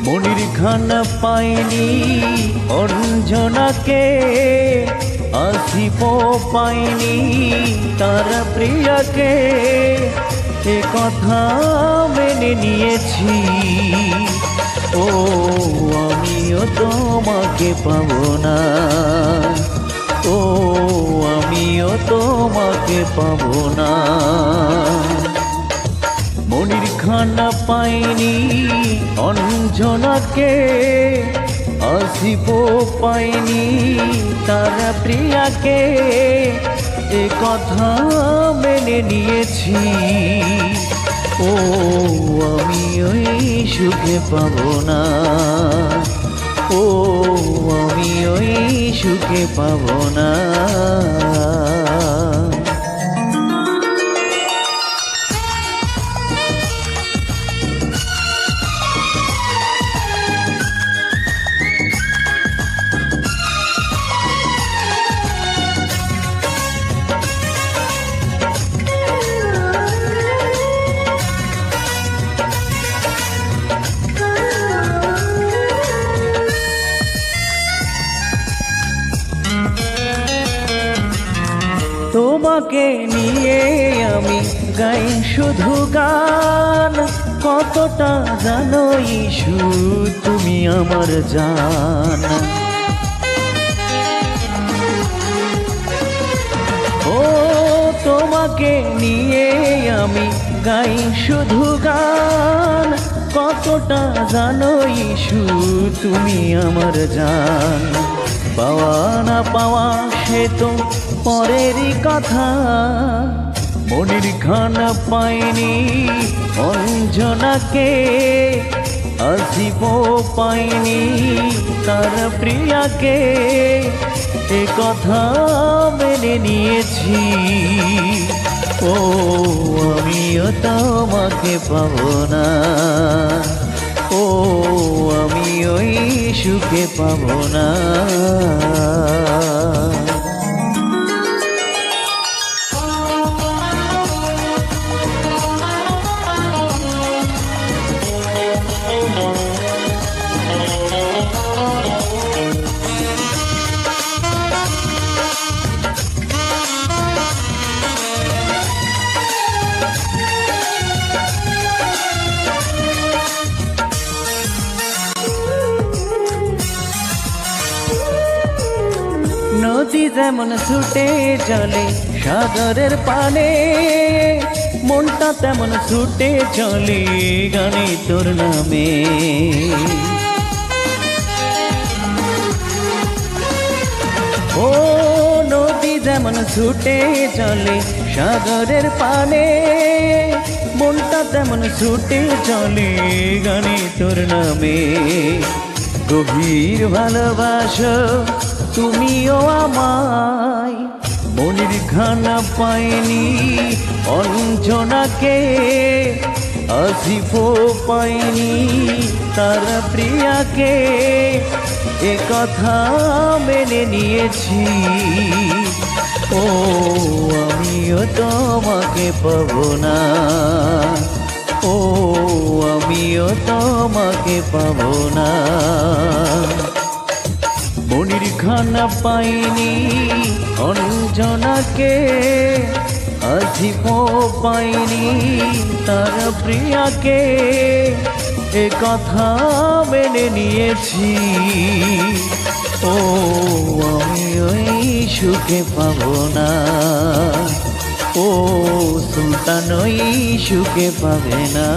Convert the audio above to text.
মনির খান পাইনি অঞ্জনাকে, আসিফ পাইনি তার প্রিয়াকে, এ কথা মেনে নিয়েছি। ও আমিও তোমাকে পাবো না, ও আমিও তোমাকে পাবো না। মনির খান পাইনি অঞ্জনাকে, আসিফ পাইনি তার প্রিয়াকে, এ কথা মেনে নিয়েছি। ও আমি ওই সুখে পাবো না, ও আমি ওই সুখে পাবো না। তোমাকে নিয়ে আমি গাই শুধু গান, কতটা জানো ইস্যু তুমি আমার জান। ও তোমাকে নিয়ে আমি গাই শুধু গান, কতটা জানো ইস্যু তুমি আমার জান। পাওয়া না পাওয়া সে তো পরেরই কথা, মনির খান পাইনি অঞ্জনাকে, আসিফ পাইনি তার প্রিয়াকে, এ কথা মেনে নিয়েছি। ও আমিও তোমাকে পাবো না, ও আমি ওই সুখে পাবো না। নদী যেমন ছুটে চলে সাগরের পানে, মনটা তেমন ছুটে চলে গানে তোর নামে। ও নদী যেমন ছুটে চলে সাগরের পানে, মনটা তেমন ছুটে চলে গানে তোর নামে। গভীর ভালোবাসো তুমিও আমায়, মনির খান পাইনি অঞ্জনাকে, আসিফ পাইনি তার প্রিয়াকে, এ কথা মেনে নিয়েছি। ও আমিও তোমাকে পাবো না, ও আমিও তোমাকে পাবো না। মনির খান পাইনি অঞ্জনাকে, আসিফ পাইনি তার প্রিয়াকে, এ কথা মেনে নিয়েছি। ও আমি ওই সুখে পাবো না, ও সুলতান ওই সুখে পাবে না।